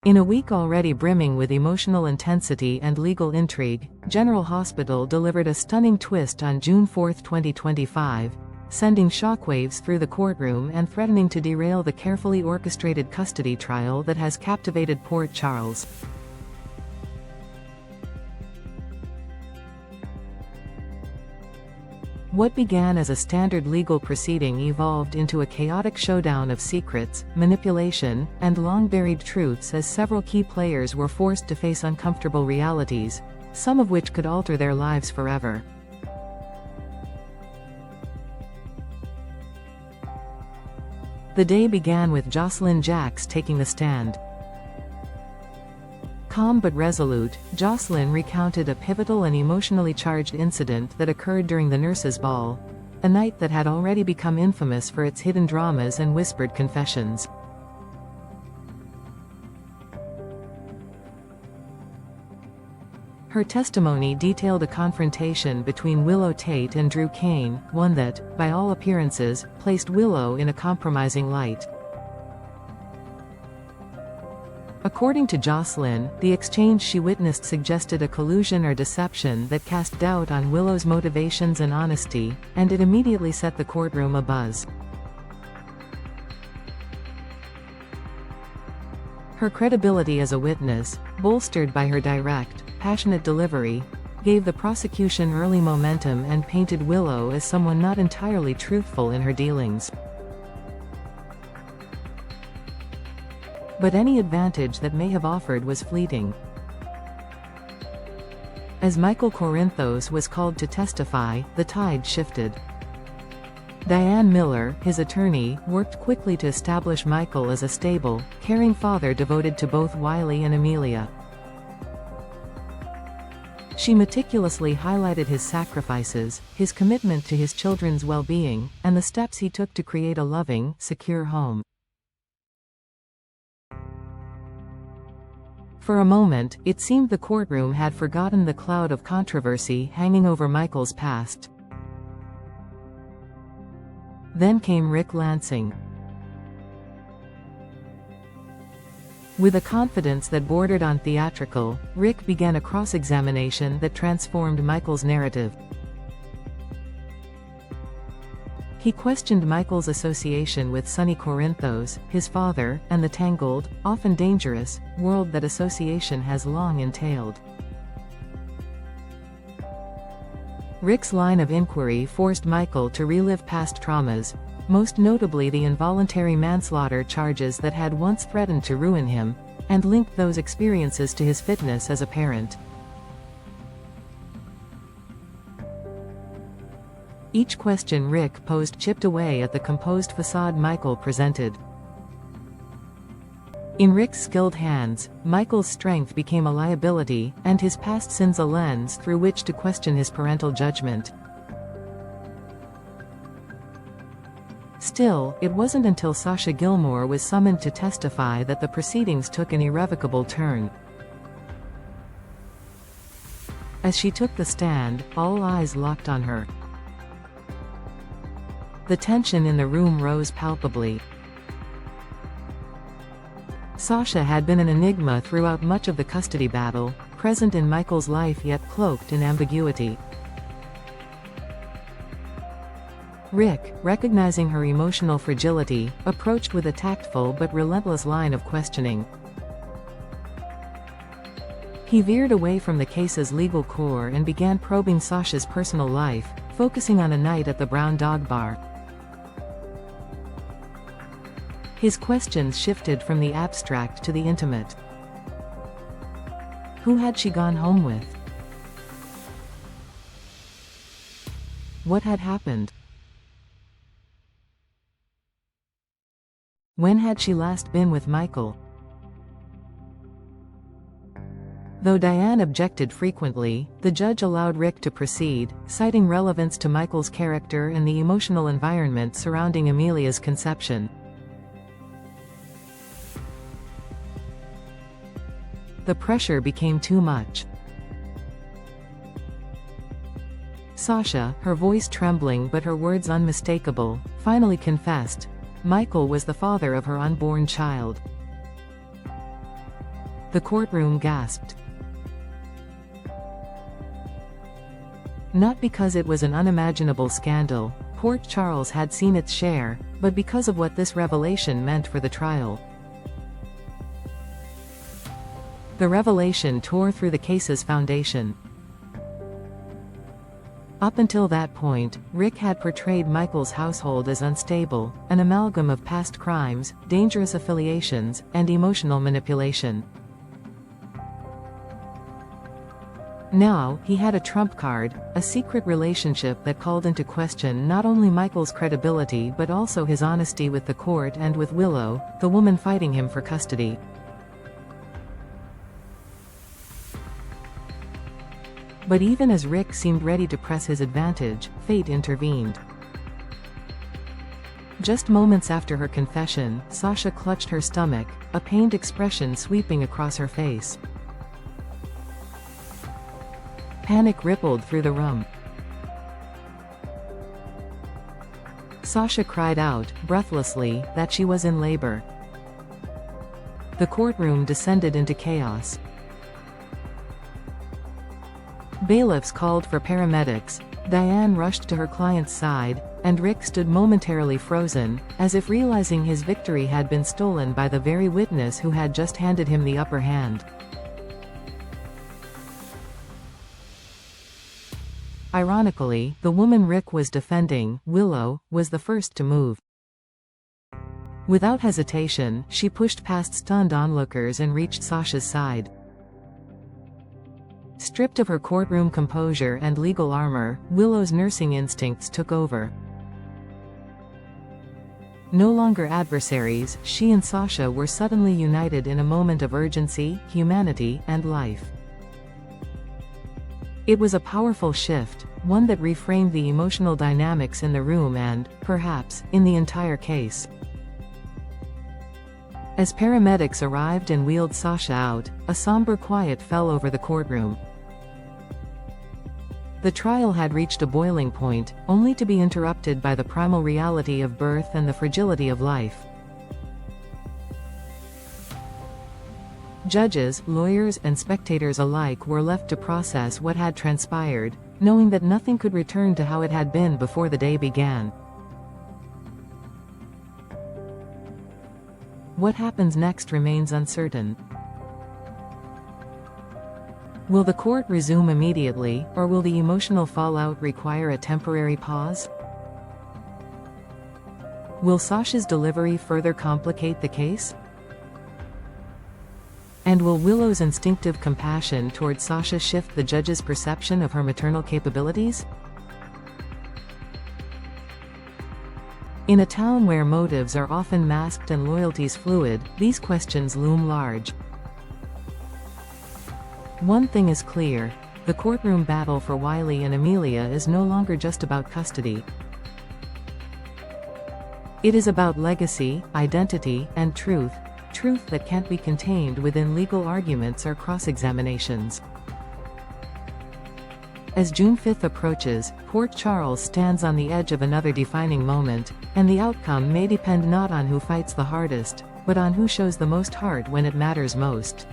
In a week already brimming with emotional intensity and legal intrigue, General Hospital delivered a stunning twist on June 4, 2025, sending shockwaves through the courtroom and threatening to derail the carefully orchestrated custody trial that has captivated Port Charles. What began as a standard legal proceeding evolved into a chaotic showdown of secrets, manipulation, and long-buried truths as several key players were forced to face uncomfortable realities, some of which could alter their lives forever. The day began with Josslyn Jax taking the stand. Calm but resolute, Josslyn recounted a pivotal and emotionally charged incident that occurred during the nurses' ball, a night that had already become infamous for its hidden dramas and whispered confessions. Her testimony detailed a confrontation between Willow Tate and Drew Kane, one that, by all appearances, placed Willow in a compromising light. According to Josslyn, the exchange she witnessed suggested a collusion or deception that cast doubt on Willow's motivations and honesty, and it immediately set the courtroom abuzz. Her credibility as a witness, bolstered by her direct, passionate delivery, gave the prosecution early momentum and painted Willow as someone not entirely truthful in her dealings. But any advantage that may have offered was fleeting. As Michael Corinthos was called to testify, the tide shifted. Diane Miller, his attorney, worked quickly to establish Michael as a stable, caring father devoted to both Wiley and Amelia. She meticulously highlighted his sacrifices, his commitment to his children's well-being, and the steps he took to create a loving, secure home. For a moment, it seemed the courtroom had forgotten the cloud of controversy hanging over Michael's past. Then came Rick Lansing. With a confidence that bordered on theatrical, Rick began a cross-examination that transformed Michael's narrative. He questioned Michael's association with Sonny Corinthos, his father, and the tangled, often dangerous, world that association has long entailed. Rick's line of inquiry forced Michael to relive past traumas, most notably the involuntary manslaughter charges that had once threatened to ruin him, and linked those experiences to his fitness as a parent. Each question Rick posed chipped away at the composed facade Michael presented. In Rick's skilled hands, Michael's strength became a liability, and his past sins a lens through which to question his parental judgment. Still, it wasn't until Sasha Gilmore was summoned to testify that the proceedings took an irrevocable turn. As she took the stand, all eyes locked on her. The tension in the room rose palpably. Sasha had been an enigma throughout much of the custody battle, present in Michael's life yet cloaked in ambiguity. Rick, recognizing her emotional fragility, approached with a tactful but relentless line of questioning. He veered away from the case's legal core and began probing Sasha's personal life, focusing on a night at the Brown Dog Bar. His questions shifted from the abstract to the intimate. Who had she gone home with? What had happened? When had she last been with Michael? Though Diane objected frequently, the judge allowed Rick to proceed, citing relevance to Michael's character and the emotional environment surrounding Amelia's conception. The pressure became too much. Sasha, her voice trembling but her words unmistakable, finally confessed. Michael was the father of her unborn child. The courtroom gasped. Not because it was an unimaginable scandal, Port Charles had seen its share, but because of what this revelation meant for the trial. The revelation tore through the case's foundation. Up until that point, Rick had portrayed Michael's household as unstable, an amalgam of past crimes, dangerous affiliations, and emotional manipulation. Now, he had a trump card, a secret relationship that called into question not only Michael's credibility but also his honesty with the court and with Willow, the woman fighting him for custody. But even as Rick seemed ready to press his advantage, fate intervened. Just moments after her confession, Sasha clutched her stomach, a pained expression sweeping across her face. Panic rippled through the room. Sasha cried out, breathlessly, that she was in labor. The courtroom descended into chaos. Bailiffs called for paramedics, Diane rushed to her client's side, and Rick stood momentarily frozen, as if realizing his victory had been stolen by the very witness who had just handed him the upper hand. Ironically, the woman Rick was defending, Willow, was the first to move. Without hesitation, she pushed past stunned onlookers and reached Sasha's side. Stripped of her courtroom composure and legal armor, Willow's nursing instincts took over. No longer adversaries, she and Sasha were suddenly united in a moment of urgency, humanity, and life. It was a powerful shift, one that reframed the emotional dynamics in the room and, perhaps, in the entire case. As paramedics arrived and wheeled Sasha out, a somber quiet fell over the courtroom. The trial had reached a boiling point, only to be interrupted by the primal reality of birth and the fragility of life. Judges, lawyers, and spectators alike were left to process what had transpired, knowing that nothing could return to how it had been before the day began. What happens next remains uncertain. Will the court resume immediately, or will the emotional fallout require a temporary pause? Will Sasha's delivery further complicate the case? And will Willow's instinctive compassion toward Sasha shift the judge's perception of her maternal capabilities? In a town where motives are often masked and loyalties fluid, these questions loom large. One thing is clear: the courtroom battle for Wiley and Amelia is no longer just about custody. It is about legacy, identity, and truth that can't be contained within legal arguments or cross-examinations. As June 5 approaches, Port Charles stands on the edge of another defining moment, and the outcome may depend not on who fights the hardest, but on who shows the most heart when it matters most.